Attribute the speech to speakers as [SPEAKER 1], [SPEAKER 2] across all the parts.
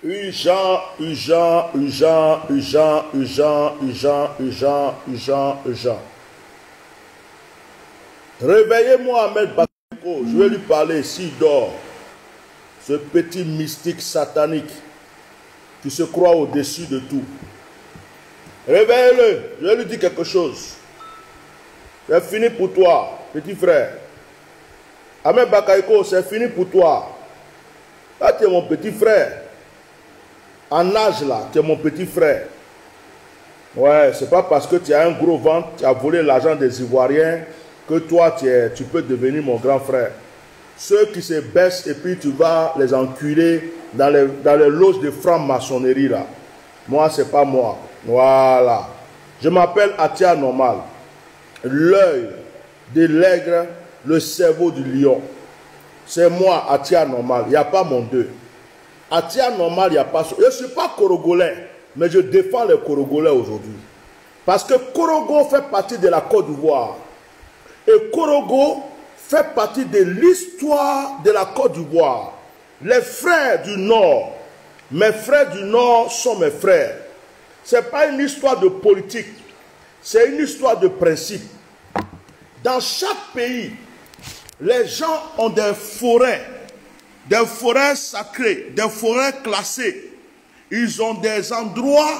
[SPEAKER 1] Jean. Réveillez-moi, Ahmed Bakayoko. Je vais lui parler s'il dort. Ce petit mystique satanique qui se croit au-dessus de tout. Réveillez-le. Je vais lui dire quelque chose. C'est fini pour toi, petit frère. Ahmed Bakayoko, c'est fini pour toi. Là, tu es mon petit frère. En âge, là, tu es mon petit frère. Ouais, c'est pas parce que tu as un gros ventre, tu as volé l'argent des Ivoiriens, que toi, tu peux devenir mon grand frère. Ceux qui se baissent et puis tu vas les enculer dans les loges de franc-maçonnerie, là. Moi, c'est pas moi. Voilà. Je m'appelle Atia Normal. L'œil de l'aigle, le cerveau du lion. C'est moi, Atia Normal. Il n'y a pas mon deux. Atia Normal, il n'y a pas... Je ne suis pas Korogolais, mais je défends les Korogolais aujourd'hui. Parce que Korogo fait partie de la Côte d'Ivoire. Et Korogo fait partie de l'histoire de la Côte d'Ivoire. Les frères du Nord, mes frères du Nord sont mes frères. Ce n'est pas une histoire de politique, c'est une histoire de principe. Dans chaque pays, les gens ont des forêts sacrées, des forêts classées. Ils ont des endroits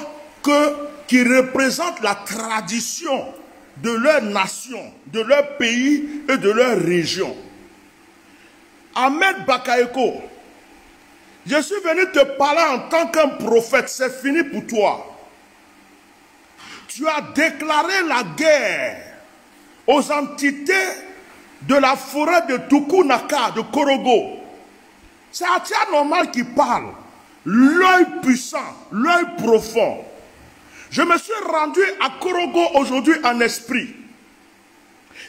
[SPEAKER 1] qui représentent la tradition de leur nation, de leur pays et de leur région. Ahmed Bakayoko, je suis venu te parler en tant qu'un prophète, c'est fini pour toi. Tu as déclaré la guerre aux entités de la forêt de Tukunaka, de Korogo. C'est Atia Normal qui parle. L'œil puissant, l'œil profond. Je me suis rendu à Korogo aujourd'hui en esprit.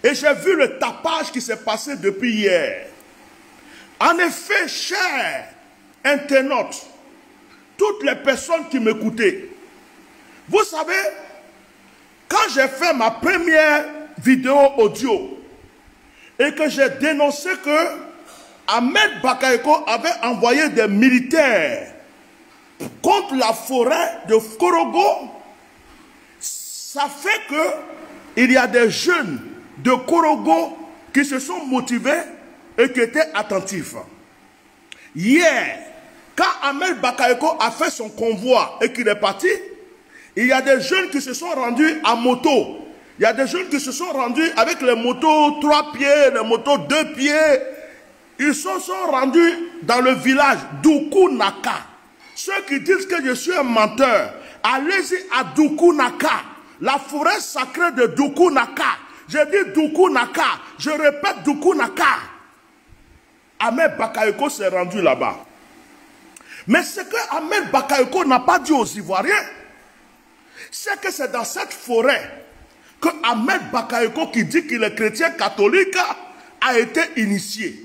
[SPEAKER 1] Et j'ai vu le tapage qui s'est passé depuis hier. En effet, chers internautes, toutes les personnes qui m'écoutaient, vous savez, quand j'ai fait ma première vidéo audio et que j'ai dénoncé que Ahmed Bakayoko avait envoyé des militaires contre la forêt de Korogo, ça fait qu'il y a des jeunes de Korogo qui se sont motivés et qui étaient attentifs. Hier, quand Ahmed Bakayoko a fait son convoi et qu'il est parti, il y a des jeunes qui se sont rendus à moto. Il y a des jeunes qui se sont rendus avec les motos 3 pieds, les motos 2 pieds. Ils se sont rendus dans le village d'Ukunaka. Ceux qui disent que je suis un menteur, allez-y à Dukunaka, la forêt sacrée de Dukunaka. Je dis Dukunaka, je répète Dukunaka. Ahmed Bakayoko s'est rendu là-bas. Mais ce que Ahmed Bakayoko n'a pas dit aux Ivoiriens, c'est que c'est dans cette forêt que Ahmed Bakayoko, qui dit qu'il est chrétien catholique, a été initié.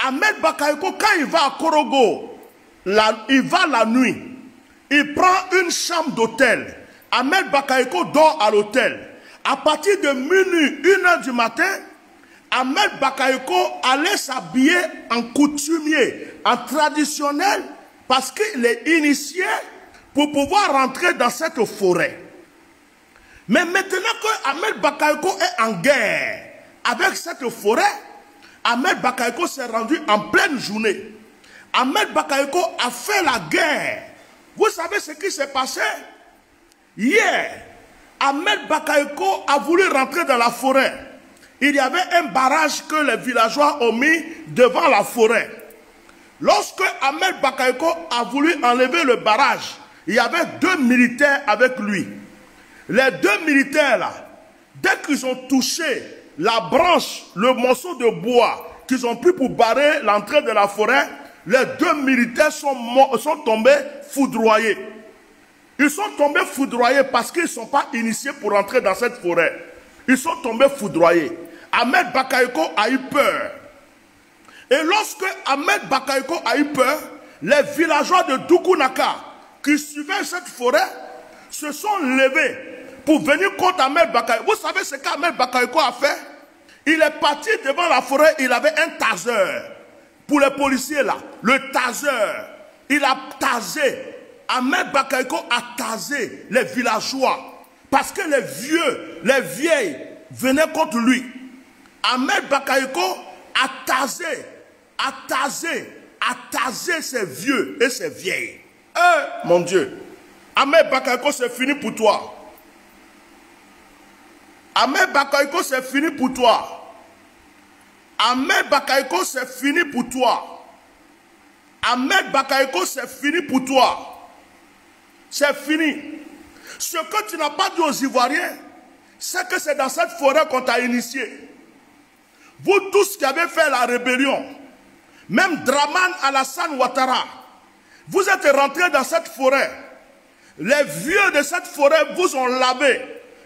[SPEAKER 1] Ahmed Bakayoko, quand il va à Korogo, il va la nuit, il prend une chambre d'hôtel. Ahmed Bakayoko dort à l'hôtel. À partir de minuit, 1h du matin, Ahmed Bakayoko allait s'habiller en coutumier, en traditionnel, parce qu'il est initié pour pouvoir rentrer dans cette forêt. Mais maintenant que Ahmed Bakayoko est en guerre avec cette forêt, Ahmed Bakayoko s'est rendu en pleine journée. Ahmed Bakayoko a fait la guerre. Vous savez ce qui s'est passé? Hier, Ahmed Bakayoko a voulu rentrer dans la forêt. Il y avait un barrage que les villageois ont mis devant la forêt. Lorsque Ahmed Bakayoko a voulu enlever le barrage, il y avait 2 militaires avec lui. Les 2 militaires là, dès qu'ils ont touché la branche, le morceau de bois qu'ils ont pris pour barrer l'entrée de la forêt, les 2 militaires sont tombés foudroyés. Ils sont tombés foudroyés parce qu'ils ne sont pas initiés pour entrer dans cette forêt. Ils sont tombés foudroyés. Ahmed Bakayoko a eu peur. Et lorsque Ahmed Bakayoko a eu peur, les villageois de Dukunaka qui suivaient cette forêt se sont levés pour venir contre Ahmed Bakayoko. Vous savez ce qu'Ahmed Bakayoko a fait? Il est parti devant la forêt, il avait un taser. Pour les policiers là, le taser. il a tasé. Ahmed Bakayoko a tasé les villageois. Parce que les vieilles venaient contre lui. Ahmed Bakayoko a tasé ces vieux et ces vieilles. Mon Dieu. Ahmed Bakayoko, c'est fini pour toi. Ahmed Bakayoko, c'est fini pour toi. Ahmed Bakayoko, c'est fini pour toi. Ahmed Bakayoko, c'est fini pour toi. C'est fini. Ce que tu n'as pas dit aux Ivoiriens, c'est que c'est dans cette forêt qu'on t'a initié. Vous tous qui avez fait la rébellion, même Draman Alassane Ouattara, vous êtes rentrés dans cette forêt. Les vieux de cette forêt vous ont lavé.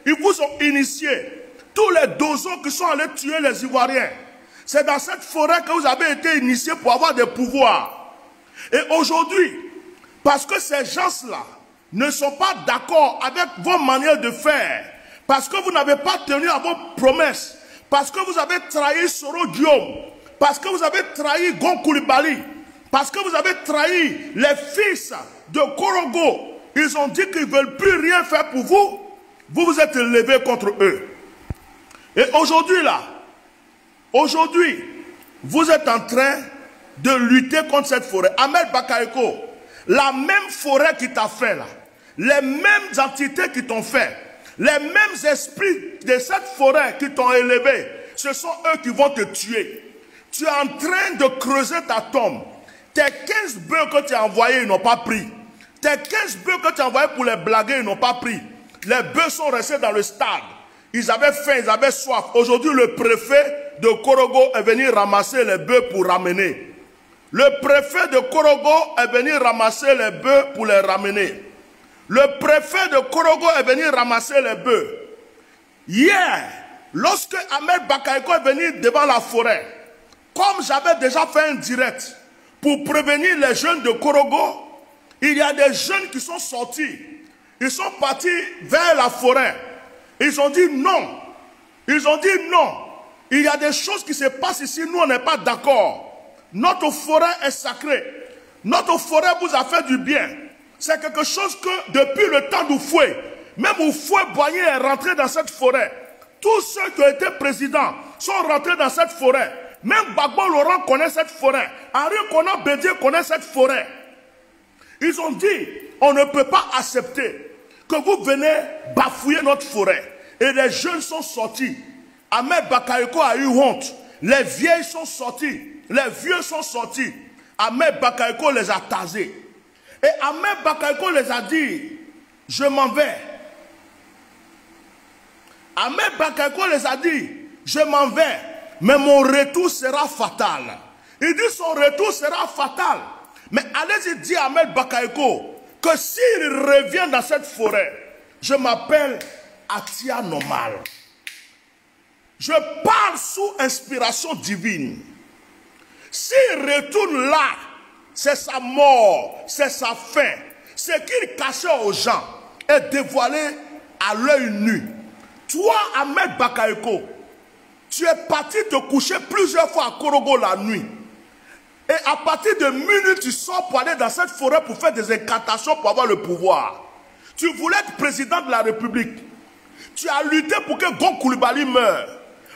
[SPEAKER 1] Ils vous ont initié. Tous les dozos qui sont allés tuer les Ivoiriens. C'est dans cette forêt que vous avez été initiés pour avoir des pouvoirs. Et aujourd'hui, parce que ces gens-là ne sont pas d'accord avec vos manières de faire, parce que vous n'avez pas tenu à vos promesses, parce que vous avez trahi Soro Guillaume, parce que vous avez trahi Gon Coulibaly, parce que vous avez trahi les fils de Korogo, ils ont dit qu'ils ne veulent plus rien faire pour vous, vous vous êtes levés contre eux. Et aujourd'hui là, aujourd'hui, vous êtes en train de lutter contre cette forêt. Ahmed Bakayoko, la même forêt qui t'a fait là, les mêmes entités qui t'ont fait, les mêmes esprits de cette forêt qui t'ont élevé, ce sont eux qui vont te tuer. Tu es en train de creuser ta tombe. Tes 15 bœufs que tu as envoyés, ils n'ont pas pris. Tes 15 bœufs que tu as envoyés pour les blaguer, ils n'ont pas pris. Les bœufs sont restés dans le stade. Ils avaient faim, ils avaient soif. Aujourd'hui, le préfet de Korogo est venu ramasser les bœufs pour ramener. Le préfet de Korogo est venu ramasser les bœufs pour les ramener. Le préfet de Korogo est venu ramasser les bœufs. Hier, lorsque Ahmed Bakayoko est venu devant la forêt, comme j'avais déjà fait un direct pour prévenir les jeunes de Korogo, il y a des jeunes qui sont sortis. Ils sont partis vers la forêt. Ils ont dit non. Ils ont dit non. Il y a des choses qui se passent ici, nous on n'est pas d'accord. Notre forêt est sacrée. Notre forêt vous a fait du bien. C'est quelque chose que depuis le temps d'Oufoué, même Oufoué Boigny est rentré dans cette forêt. Tous ceux qui ont été présidents sont rentrés dans cette forêt. Même Gbagbo Laurent connaît cette forêt. Henri Konan Bédié connaît cette forêt. Ils ont dit, on ne peut pas accepter que vous venez bafouiller notre forêt. Et les jeunes sont sortis. Ahmed Bakayoko a eu honte. Les vieilles sont sortis. Les vieux sont sortis. Ahmed Bakayoko les a tasés. Et Ahmed Bakayoko les a dit, je m'en vais. Ahmed Bakayoko les a dit, je m'en vais, mais mon retour sera fatal. Il dit son retour sera fatal. Mais allez-y dire à Ahmed Bakayoko que s'il revient dans cette forêt, je m'appelle Atia Normal. Je parle sous inspiration divine. S'il retourne là, c'est sa mort, c'est sa fin. Ce qu'il cachait aux gens est dévoilé à l'œil nu. Toi, Ahmed Bakayoko, tu es parti te coucher plusieurs fois à Korogo la nuit. Et à partir de minuit, tu sors pour aller dans cette forêt pour faire des incantations pour avoir le pouvoir. Tu voulais être président de la République. Tu as lutté pour que Gon Coulibaly meure.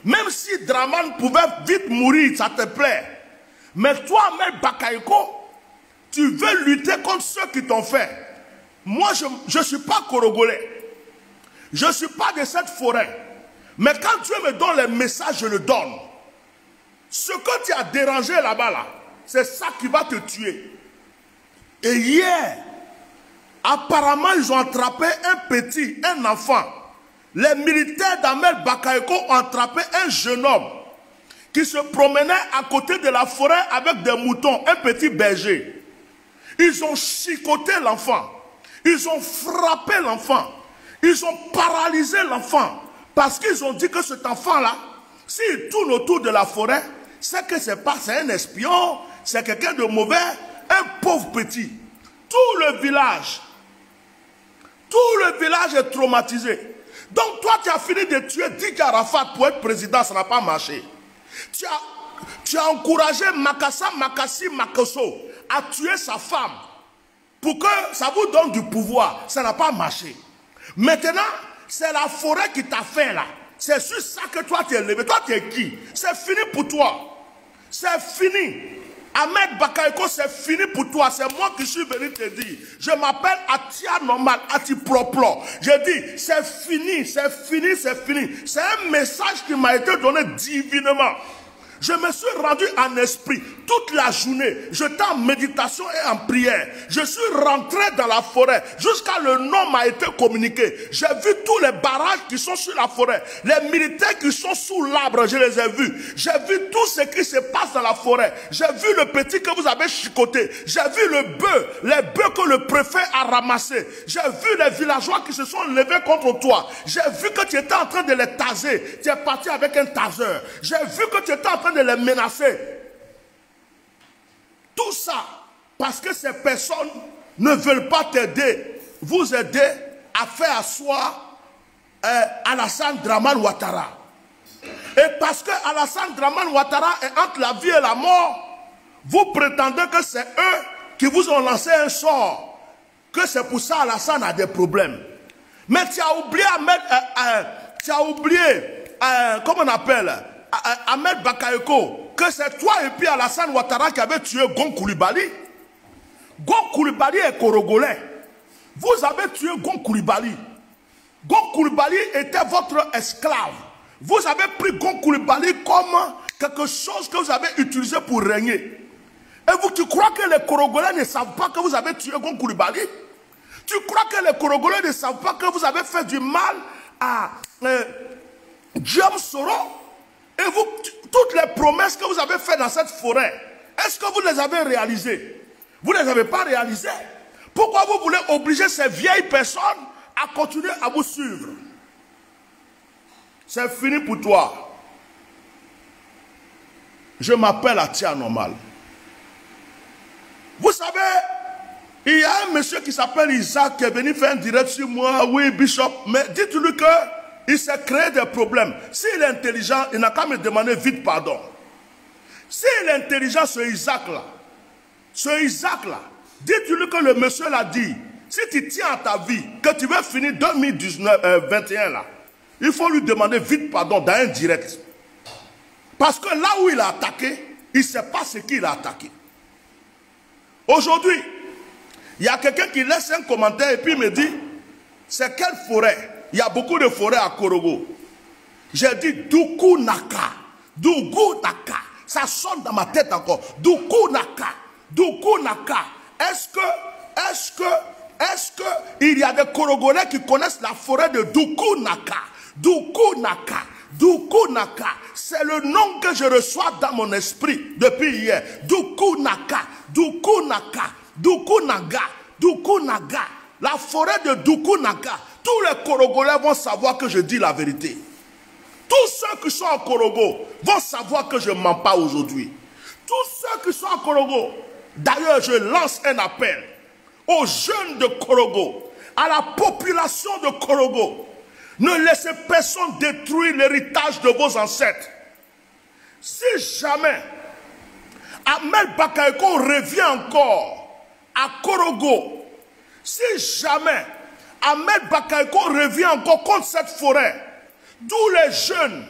[SPEAKER 1] Même si Draman pouvait vite mourir, ça te plaît. Mais toi, Ahmed Bakayoko, tu veux lutter contre ceux qui t'ont fait. Moi, je ne suis pas Korogolais. Je ne suis pas de cette forêt. Mais quand Dieu me donne les messages, je le donne. Ce que tu as dérangé là-bas, là, c'est ça qui va te tuer. Et hier, apparemment, ils ont attrapé un enfant. Les militaires d'Ahmed Bakayoko ont attrapé un jeune homme qui se promenait à côté de la forêt avec des moutons, un petit berger. Ils ont chicoté l'enfant. Ils ont frappé l'enfant. Ils ont paralysé l'enfant. Parce qu'ils ont dit que cet enfant-là, s'il tourne autour de la forêt, c'est que c'est pas un espion, c'est quelqu'un de mauvais, un pauvre petit. Tout le village est traumatisé. Donc toi, tu as fini de tuer Didier Arafat pour être président, ça n'a pas marché. Tu as encouragé Makassa Makassi Makasso à tuer sa femme pour que ça vous donne du pouvoir. Ça n'a pas marché. Maintenant, c'est la forêt qui t'a fait là. C'est sur ça que toi tu es levé. Toi tu es qui? C'est fini pour toi. C'est fini. Ahmed Bakayoko, c'est fini pour toi. C'est moi qui suis venu te dire. Je m'appelle Atia Normal, Ati Proplo. Je dis, c'est fini, c'est fini, c'est fini. C'est un message qui m'a été donné divinement. Je me suis rendu en esprit toute la journée. J'étais en méditation et en prière. Je suis rentré dans la forêt jusqu'à le nom m'a été communiqué. J'ai vu tous les barrages qui sont sur la forêt. Les militaires qui sont sous l'arbre, je les ai vus. J'ai vu tout ce qui se passe dans la forêt. J'ai vu le petit que vous avez chicoté. J'ai vu le bœuf, les bœufs que le préfet a ramassés. J'ai vu les villageois qui se sont levés contre toi. J'ai vu que tu étais en train de les taser. Tu es parti avec un taseur. J'ai vu que tu étais en train de les menacer. Tout ça parce que ces personnes ne veulent pas t'aider, vous aider à faire asseoir Alassane Dramane Ouattara. Et parce que Alassane Dramane Ouattara est entre la vie et la mort, vous prétendez que c'est eux qui vous ont lancé un sort, que c'est pour ça Alassane a des problèmes. Mais tu as oublié comment on appelle Ahmed Bakayoko, que c'est toi et puis Alassane Ouattara qui avait tué Gon Coulibaly. Gon Coulibaly est Korogolais. Vous avez tué Gon Coulibaly. Gon Coulibaly était votre esclave. Vous avez pris Gon Coulibaly comme quelque chose que vous avez utilisé pour régner. Et vous, tu crois que les Korogolais ne savent pas que vous avez tué Gon Coulibaly? Tu crois que les Korogolais ne savent pas que vous avez fait du mal à Guillaume Soro? Et vous, toutes les promesses que vous avez faites dans cette forêt, est-ce que vous les avez réalisées? Vous ne les avez pas réalisées. Pourquoi vous voulez obliger ces vieilles personnes à continuer à vous suivre? C'est fini pour toi. Je m'appelle Atia Normal. Vous savez, il y a un monsieur qui s'appelle Isaac qui est venu faire un direct sur moi. Oui, Bishop, mais dites-lui que il s'est créé des problèmes. S'il est intelligent, il n'a qu'à me demander vite pardon. S'il est intelligent, ce Isaac-là, dites-lui que le monsieur l'a dit. Si tu tiens à ta vie, que tu veux finir 2021 là, il faut lui demander vite pardon dans un direct. Parce que là où il a attaqué, il ne sait pas ce qu'il a attaqué. Aujourd'hui, il y a quelqu'un qui laisse un commentaire et puis me dit, c'est quelle forêt? Il y a beaucoup de forêts à Korogo. J'ai dit Doukou Naka. Doukou Naka. Ça sonne dans ma tête encore. Doukou Naka. Doukou Naka. Est-ce que il y a des Korogolais qui connaissent la forêt de Doukou Naka? Doukou Naka. Doukou Naka. C'est le nom que je reçois dans mon esprit depuis hier. Doukou Naka. Doukou Naka. Doukou Naga. Doukou Naga. La forêt de Doukou Naka. Tous les Korogolais vont savoir que je dis la vérité. Tous ceux qui sont en Korogo vont savoir que je ne mens pas aujourd'hui. Tous ceux qui sont en Korogo. D'ailleurs, je lance un appel aux jeunes de Korogo, à la population de Korogo. Ne laissez personne détruire l'héritage de vos ancêtres. Si jamais Ahmed Bakayoko revient encore à Korogo, si jamais Ahmed Bakayoko revient encore contre cette forêt, tous les jeunes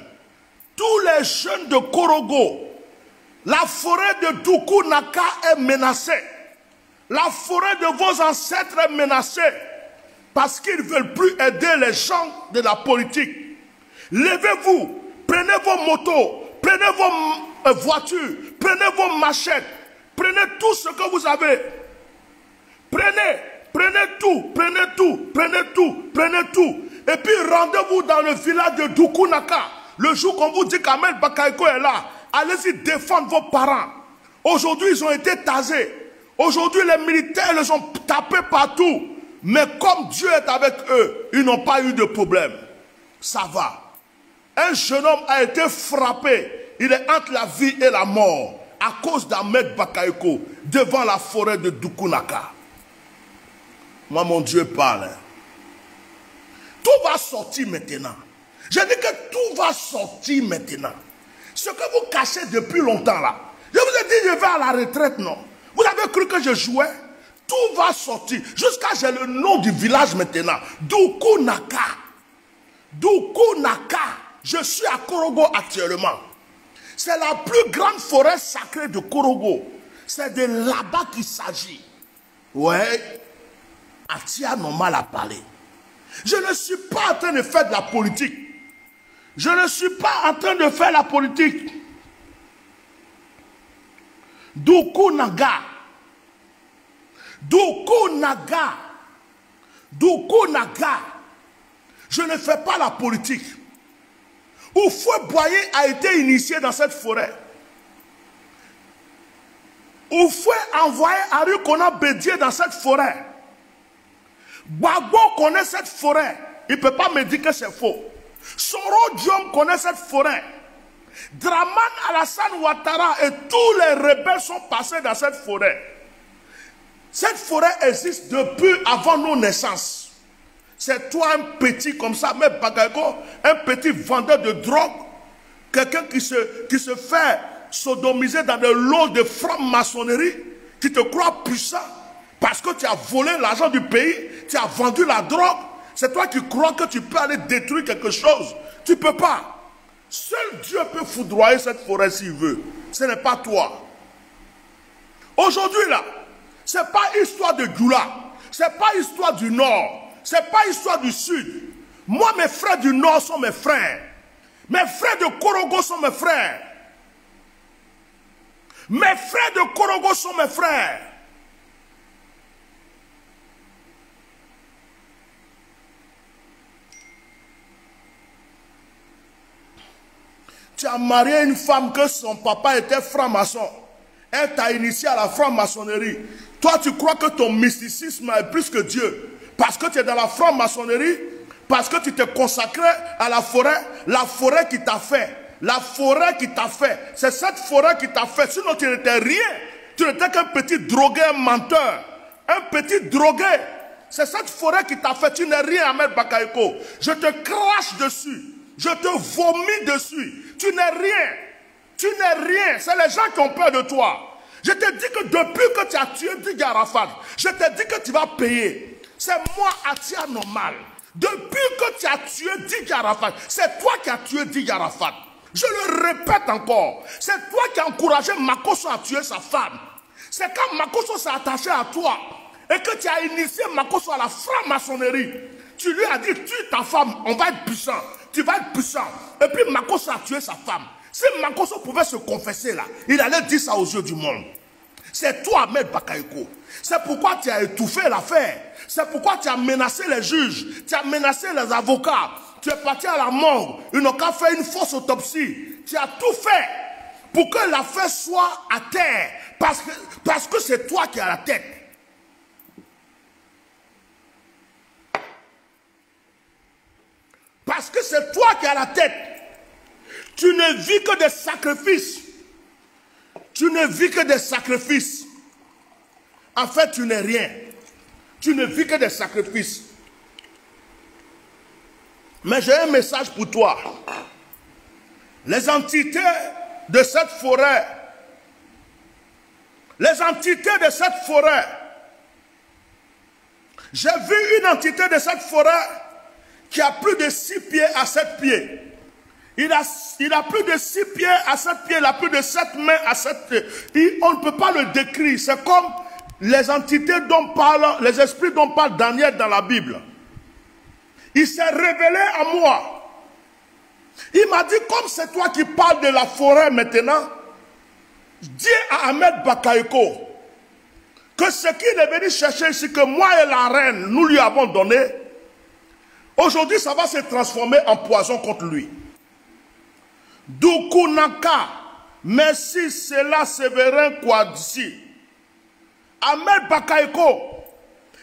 [SPEAKER 1] de Korogo, la forêt de Doukou Naka est menacée. La forêt de vos ancêtres est menacée parce qu'ils ne veulent plus aider les gens de la politique. Levez-vous, prenez vos motos, prenez vos voitures, prenez vos machettes, prenez tout ce que vous avez. Prenez tout. Et puis rendez-vous dans le village de Doukou Naka. Le jour qu'on vous dit qu'Ahmed Bakayoko est là, allez-y défendre vos parents. Aujourd'hui, ils ont été tasés. Aujourd'hui, les militaires les ont tapés partout. Mais comme Dieu est avec eux, ils n'ont pas eu de problème. Ça va. Un jeune homme a été frappé. Il est entre la vie et la mort à cause d'Ahmed Bakayoko devant la forêt de Doukou Naka. Moi, mon Dieu parle. Tout va sortir maintenant. Je dis que tout va sortir maintenant. Ce que vous cachez depuis longtemps là. Je vous ai dit, je vais à la retraite, non? Vous avez cru que je jouais? Tout va sortir. Jusqu'à j'ai le nom du village maintenant. Doukounaka. Doukounaka. Je suis à Korogo actuellement. C'est la plus grande forêt sacrée de Korogo. C'est de là-bas qu'il s'agit. Ouais. Atia normal à parler. Je ne suis pas en train de faire de la politique. Je ne suis pas en train de faire la politique. Doukonaga. Doukonaga. Doukonaga. Je ne fais pas la politique. Oufoué Boyer a été initié dans cette forêt. Oufoué envoyé Ari Kona Bédié dans cette forêt. Gbagbo connaît cette forêt. Il ne peut pas me dire que c'est faux. Soro Diom connaît cette forêt. Draman Alassane Ouattara et tous les rebelles sont passés dans cette forêt. Cette forêt existe depuis avant nos naissances. C'est toi un petit comme ça, mais Bagago, un petit vendeur de drogue, quelqu'un qui se fait sodomiser dans de l'eau de franc-maçonnerie, qui te croit puissant, parce que tu as volé l'argent du pays, tu as vendu la drogue, c'est toi qui crois que tu peux aller détruire quelque chose. Tu ne peux pas. Seul Dieu peut foudroyer cette forêt s'il veut. Ce n'est pas toi. Aujourd'hui là, ce n'est pas histoire de Goula, ce n'est pas histoire du Nord, ce n'est pas histoire du Sud. Moi, mes frères du Nord sont mes frères. Mes frères de Korogo sont mes frères. Mes frères de Korogo sont mes frères. Tu as marié une femme que son papa était franc-maçon. Elle t'a initié à la franc-maçonnerie. Toi, tu crois que ton mysticisme est plus que Dieu. Parce que tu es dans la franc-maçonnerie, parce que tu t'es consacré à la forêt qui t'a fait. La forêt qui t'a fait. C'est cette forêt qui t'a fait. Sinon, tu n'étais rien. Tu n'étais qu'un petit drogué, un menteur. Un petit drogué. C'est cette forêt qui t'a fait. Tu n'es rien, Ahmed Bakayoko. Je te crache dessus. Je te vomis dessus. Tu n'es rien. Tu n'es rien. C'est les gens qui ont peur de toi. Je te dis que depuis que tu as tué Didier Arafat, je te dis que tu vas payer. C'est moi, Atia Normal. Depuis que tu as tué Didier Arafat, c'est toi qui as tué Didier Arafat. Je le répète encore. C'est toi qui as encouragé Makosso à tuer sa femme. C'est quand Makosso s'est attaché à toi et que tu as initié Makosso à la franc-maçonnerie. Tu lui as dit, tue ta femme, on va être puissant. Tu vas être puissant. Et puis Makosso a tué sa femme. Si Makosso pouvait se confesser là, il allait dire ça aux yeux du monde. C'est toi, Ahmed Bakayoko. C'est pourquoi tu as étouffé l'affaire. C'est pourquoi tu as menacé les juges. Tu as menacé les avocats. Tu es parti à la morgue. Ils n'ont qu'à faire une fausse autopsie. Tu as tout fait pour que l'affaire soit à terre. Parce que c'est toi qui as la tête. Parce que c'est toi qui as la tête. Tu ne vis que des sacrifices. Tu ne vis que des sacrifices. En fait, tu n'es rien. Tu ne vis que des sacrifices. Mais j'ai un message pour toi. Les entités de cette forêt, j'ai vu une entité de cette forêt qui a plus de 6 pieds à 7 pieds. Il a plus de 6 pieds à 7 pieds, il a plus de 7 mains à 7 pieds. On ne peut pas le décrire. C'est comme les entités dont parle, les esprits dont parle Daniel dans la Bible. Il s'est révélé à moi. Il m'a dit, comme c'est toi qui parles de la forêt maintenant, dis à Ahmed Bakayoko que ce qu'il est venu chercher ici, que moi et la reine, nous lui avons donné, aujourd'hui ça va se transformer en poison contre lui. Doukounaka, merci cela Séverin Kouadzi. Ahmed Bakayoko,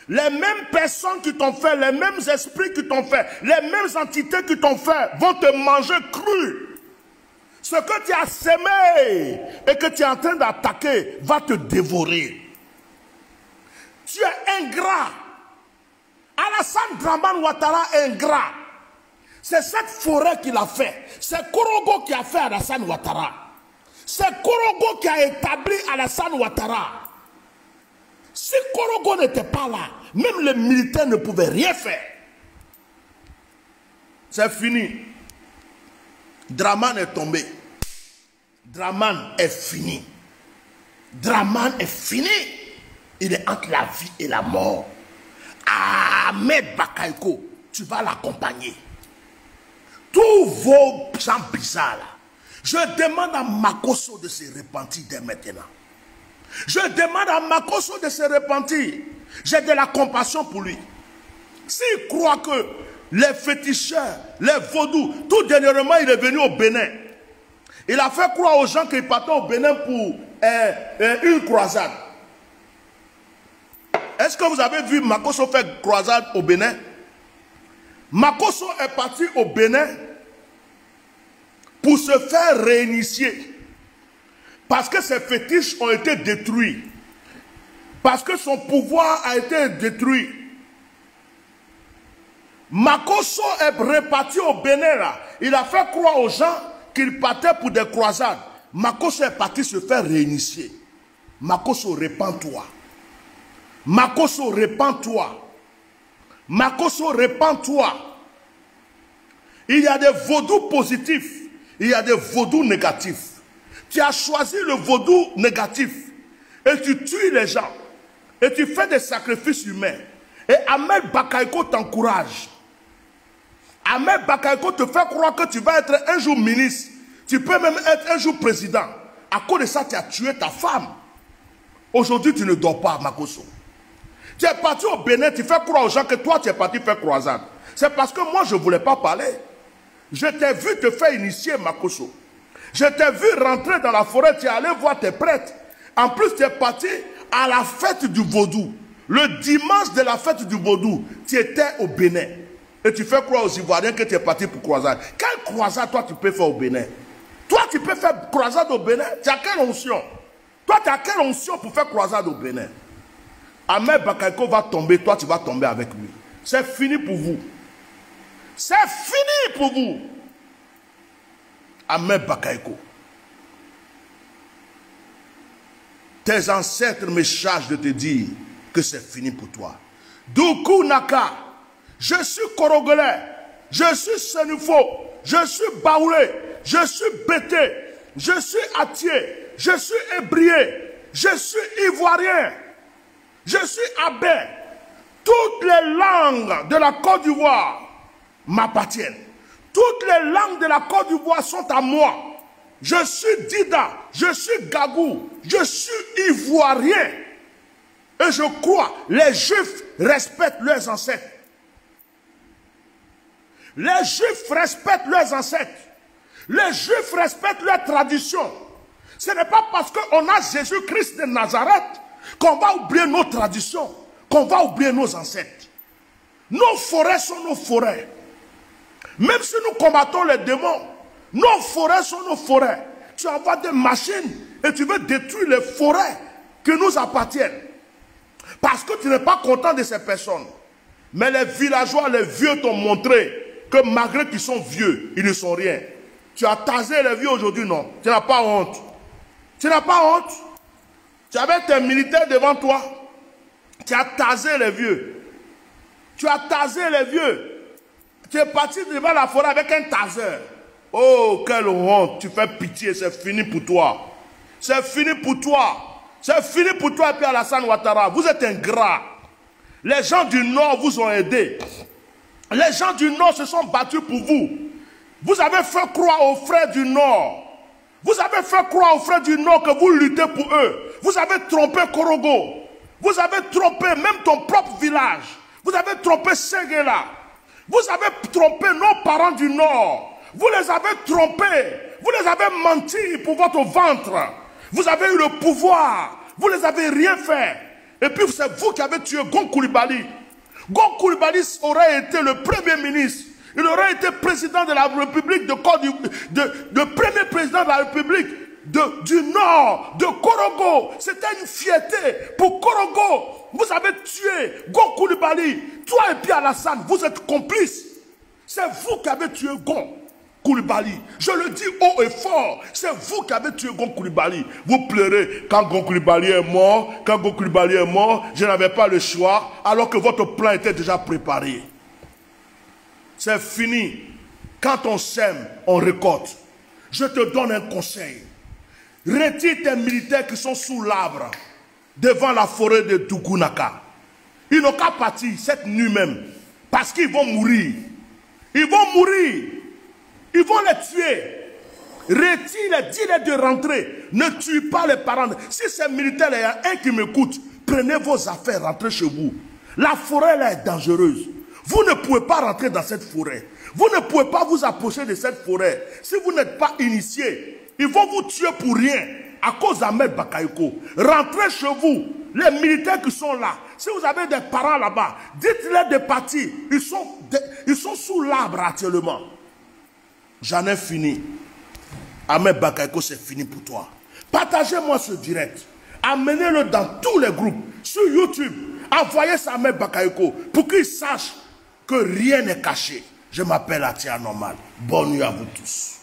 [SPEAKER 1] les mêmes personnes qui t'ont fait, les mêmes esprits qui t'ont fait, les mêmes entités qui t'ont fait vont te manger cru. Ce que tu as semé et que tu es en train d'attaquer va te dévorer. Tu es ingrat. Alassane Draman Ouattara est ingrat. C'est cette forêt qu'il a fait. C'est Korogo qui a fait Alassane Ouattara. C'est Korogo qui a établi Alassane Ouattara. Si Korogo n'était pas là, même les militaires ne pouvaient rien faire. C'est fini. Dramane est tombé. Dramane est fini. Dramane est fini. Il est entre la vie et la mort. Ahmed Bakayoko, tu vas l'accompagner. Tous vos gens bizarres là, je demande à Makosso de se repentir dès maintenant. Je demande à Makosso de se repentir. J'ai de la compassion pour lui. S'il croit que les féticheurs, les vaudous, tout dernièrement il est venu au Bénin. Il a fait croire aux gens qu'il partait au Bénin pour une croisade. Est-ce que vous avez vu Makosso faire croisade au Bénin? Makosso est parti au Bénin pour se faire réinitier. Parce que ses fétiches ont été détruits. Parce que son pouvoir a été détruit. Makosso est reparti au Bénin là. Il a fait croire aux gens qu'il partait pour des croisades. Makosso est parti se faire réinitier. Makosso, répands-toi. Makosso, répands-toi. Makosso, répands-toi. Il y a des vaudous positifs. Il y a des vaudous négatifs. Tu as choisi le vaudou négatif. Et tu tues les gens. Et tu fais des sacrifices humains. Et Ahmed Bakayoko t'encourage. Ahmed Bakayoko te fait croire que tu vas être un jour ministre. Tu peux même être un jour président. À cause de ça, tu as tué ta femme. Aujourd'hui, tu ne dors pas, Makosso. Tu es parti au Bénin, tu fais croire aux gens que toi, tu es parti faire croisade. C'est parce que moi, je ne voulais pas parler. Je t'ai vu te faire initier, Makosso. Je t'ai vu rentrer dans la forêt, tu es allé voir tes prêtres. En plus, tu es parti à la fête du vaudou. Le dimanche de la fête du vaudou, tu étais au Bénin. Et tu fais croire aux Ivoiriens que tu es parti pour croisade. Quelle croisade, toi, tu peux faire au Bénin? Toi, tu peux faire croisade au Bénin? Tu as quelle onction? Toi, tu as quelle onction pour faire croisade au Bénin? Ahmed Bakayoko va tomber, toi, tu vas tomber avec lui. C'est fini pour vous. C'est fini pour vous. Ahmed Bakayoko. Tes ancêtres me chargent de te dire que c'est fini pour toi. Doukou Naka, je suis Korogolais, je suis Senufo, je suis Baoulé, je suis Bété, je suis Atié, je suis Ébrié, je suis Ivoirien, je suis Abé. Toutes les langues de la Côte d'Ivoire m'appartiennent. Toutes les langues de la Côte d'Ivoire sont à moi. Je suis Dida, je suis Gagou, je suis Ivoirien. Et je crois, les Juifs respectent leurs ancêtres. Les Juifs respectent leurs ancêtres. Les Juifs respectent leurs traditions. Ce n'est pas parce qu'on a Jésus-Christ de Nazareth qu'on va oublier nos traditions, qu'on va oublier nos ancêtres. Nos forêts sont nos forêts. Même si nous combattons les démons, nos forêts sont nos forêts. Tu envoies des machines et tu veux détruire les forêts qui nous appartiennent. Parce que tu n'es pas content de ces personnes. Mais les villageois, les vieux t'ont montré que malgré qu'ils sont vieux, ils ne sont rien. Tu as tasé les vieux aujourd'hui, non? Tu n'as pas honte. Tu n'as pas honte. Tu avais tes militaires devant toi. Tu as tasé les vieux. Tu as tasé les vieux. Tu es parti devant la forêt avec un taser. Oh, quelle honte. Tu fais pitié, c'est fini pour toi. C'est fini pour toi. C'est fini pour toi et puis Alassane Ouattara. Vous êtes ingrats. Les gens du Nord vous ont aidé. Les gens du Nord se sont battus pour vous. Vous avez fait croire aux frères du Nord. Vous avez fait croire aux frères du Nord que vous luttez pour eux. Vous avez trompé Korogo. Vous avez trompé même ton propre village. Vous avez trompé Séguéla. Vous avez trompé nos parents du Nord. Vous les avez trompés. Vous les avez menti pour votre ventre. Vous avez eu le pouvoir. Vous les avez rien fait. Et puis c'est vous qui avez tué Gon Coulibaly. Gon Coulibaly aurait été le premier ministre. Il aurait été président de la République de Côte d'Ivoire, le premier président de la République du Nord, de Korogo. C'était une fierté pour Korogo. Vous avez tué Gon Coulibaly. Toi et puis Alassane, vous êtes complices. C'est vous qui avez tué Gon Koulibaly. Je le dis haut et fort. C'est vous qui avez tué Gon Koulibaly. Vous pleurez quand Gon Koulibaly est mort. Quand Gon Koulibaly est mort, je n'avais pas le choix. Alors que votre plan était déjà préparé. C'est fini. Quand on sème, on récolte. Je te donne un conseil. Retire tes militaires qui sont sous l'arbre, devant la forêt de Dougounaka. Ils n'ont qu'à partir cette nuit même. Parce qu'ils vont mourir. Ils vont mourir. Ils vont les tuer. Retire-les, dis-les de rentrer. Ne tue pas les parents. Si ces militaires, il y a un qui m'écoute, prenez vos affaires, rentrez chez vous. La forêt là est dangereuse. Vous ne pouvez pas rentrer dans cette forêt. Vous ne pouvez pas vous approcher de cette forêt. Si vous n'êtes pas initié, ils vont vous tuer pour rien. À cause d'Ahmed Bakayoko. Rentrez chez vous. Les militaires qui sont là. Si vous avez des parents là-bas, dites-les de partir. Ils sont sous l'arbre actuellement. J'en ai fini. Ahmed Bakayoko, c'est fini pour toi. Partagez-moi ce direct. Amenez-le dans tous les groupes. Sur YouTube. Envoyez ça à Ahmed Bakayoko pour qu'il sache que rien n'est caché. Je m'appelle Atia Normal. Bonne nuit à vous tous.